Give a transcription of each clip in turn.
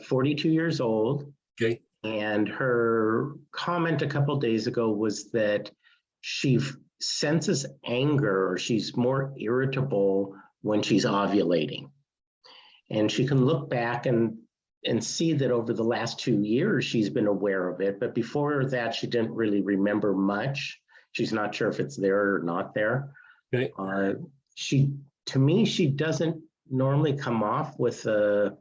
42 years old. Okay. And her comment a couple days ago was that she senses anger, or she's more irritable when she's ovulating. And she can look back and see that over the last 2 years, she's been aware of it. But before that, she didn't really remember much. She's not sure if it's there or not there. Okay. To me, she doesn't normally come off with a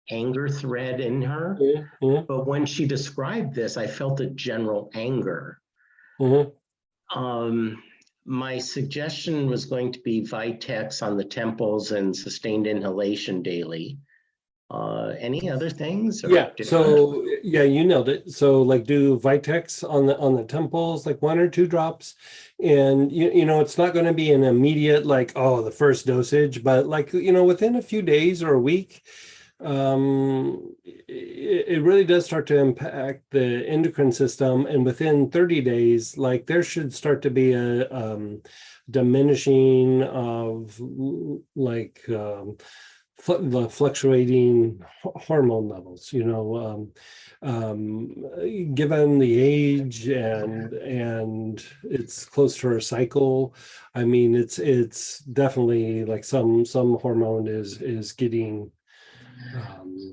anger thread in her. Mm-hmm. But when she described this, I felt a general anger. Mm-hmm. My suggestion was going to be vitex on the temples and sustained inhalation daily. Any other things? Yeah. So yeah, you nailed it. So like do vitex on the temples, like 1 or 2 drops, and you know it's not going to be an immediate like the first dosage, but like within a few days or a week, it really does start to impact the endocrine system, and within 30 days, like there should start to be a diminishing of like the fluctuating hormone levels, given the age and it's close to her cycle. I mean, it's definitely like some hormone is getting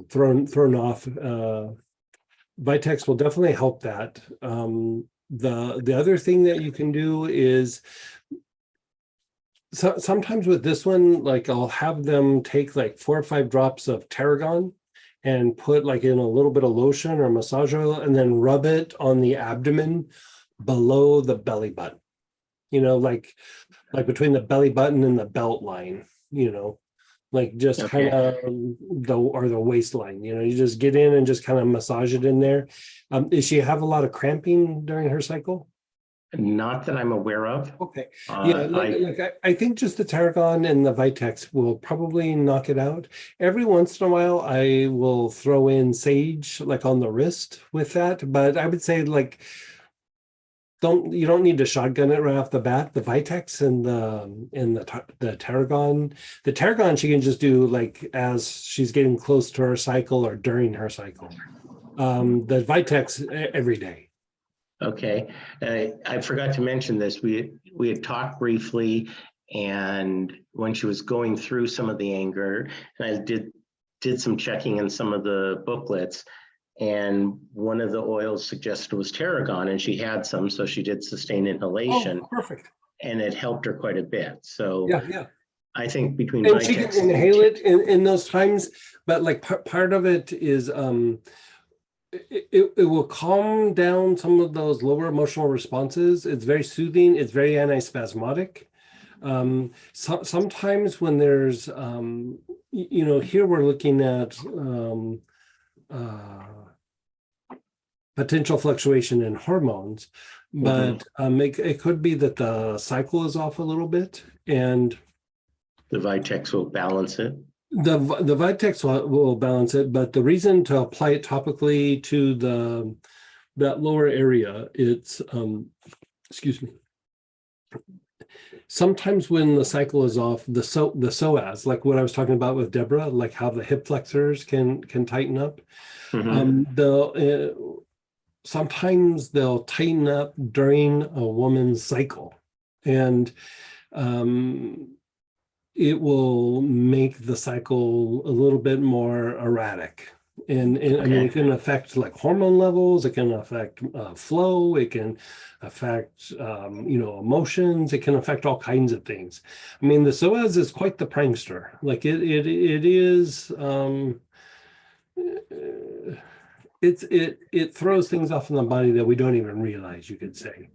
thrown off. Vitex will definitely help that. The other thing that you can do is sometimes with this one, like I'll have them take like 4 or 5 drops of tarragon and put like in a little bit of lotion or massage oil and then rub it on the abdomen below the belly button, like between the belly button and the belt line, like just kind of the waistline, you just get in and just kind of massage it in there. Does she have a lot of cramping during her cycle? Not that I'm aware of. Okay. Yeah, I think just the tarragon and the vitex will probably knock it out. Every once in a while, I will throw in sage like on the wrist with that, but I would say like you don't need to shotgun it right off the bat. The vitex and the tarragon. The tarragon she can just do like as she's getting close to her cycle or during her cycle. The vitex every day. Okay, I forgot to mention this. We had talked briefly, and when she was going through some of the anger, and I did some checking in some of the booklets, and one of the oils suggested was tarragon, and she had some, so she did sustained inhalation. Oh, perfect. And it helped her quite a bit. So yeah. I think between and she can inhale it in those times, but like part of it is it will calm down some of those lower emotional responses. It's very soothing. It's very antispasmodic. Sometimes when there's, here we're looking at potential fluctuation in hormones, but it could be that the cycle is off a little bit, and the vitex will balance it. The vitex will balance it, but the reason to apply it topically to that lower area, it's excuse me. Sometimes when the cycle is off, the psoas, like what I was talking about with Deborah, like how the hip flexors can tighten up. Sometimes they'll tighten up during a woman's cycle, and it will make the cycle a little bit more erratic. And I mean, it can affect like hormone levels, it can affect flow, it can affect, emotions, it can affect all kinds of things. I mean, the psoas is quite the prankster. Like it is, it throws things off in the body that we don't even realize, you could say.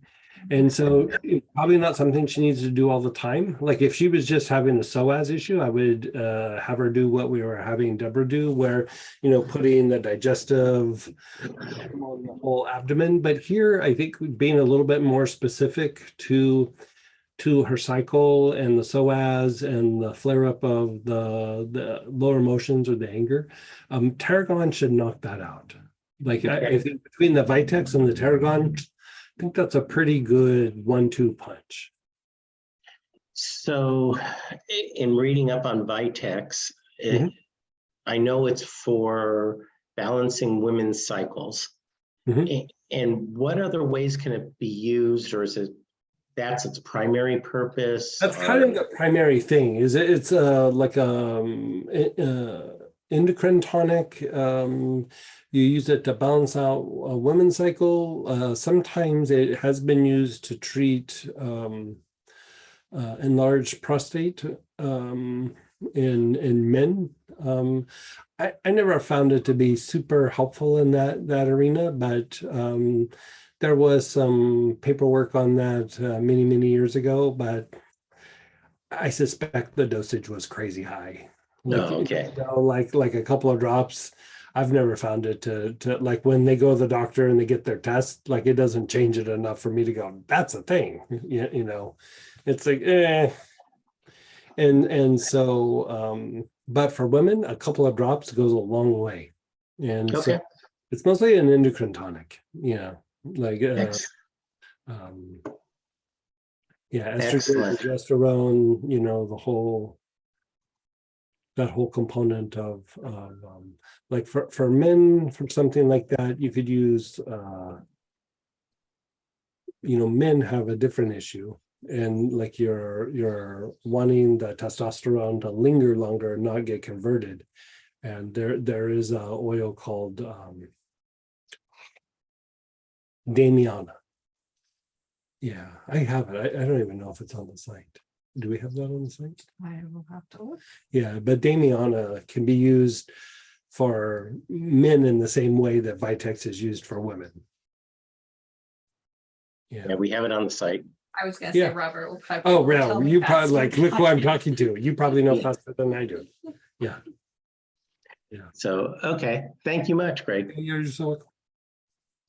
And so it's probably not something she needs to do all the time. Like if she was just having a psoas issue, I would have her do what we were having Deborah do, where, putting the digestive on the whole abdomen. But here, I think being a little bit more specific to her cycle and the psoas and the flare up of the lower emotions or the anger, tarragon should knock that out. Like I think between the vitex and the tarragon, I think that's a pretty good 1-2 punch. So in reading up on vitex, I know it's for balancing women's cycles. And what other ways can it be used, or is it that's its primary purpose? That's kind of the primary thing. Is it's like endocrine tonic. You use it to balance out a women's cycle. Sometimes it has been used to treat enlarged prostate in men. I never found it to be super helpful in that arena, but there was some paperwork on that many years ago, but I suspect the dosage was crazy high. Like, okay. like a couple of drops. I've never found it to like when they go to the doctor and they get their test, like it doesn't change it enough for me to go, that's a thing. You know, it's like, And so, but for women, a couple of drops goes a long way. And Okay. so it's mostly an endocrine tonic. Yeah. Like, yeah, estrogen, Excellent. progesterone, you know, that whole component of like for men, for something like that, you could use, you know, men have a different issue. And like you're wanting the testosterone to linger longer and not get converted. And there is a oil called Damiana. Yeah, I have it. I don't even know if it's on the site. Do we have that on the site? I will have to look. Yeah, but Damiana can be used for men in the same way that Vitex is used for women. Yeah, we have it on the site. I was gonna Yeah. say Robert will probably. Oh, tell well, me you faster probably like, than look I who I'm can. talking to. You probably know faster than I do. Yeah. So, okay. Thank you much, Greg. You're so welcome.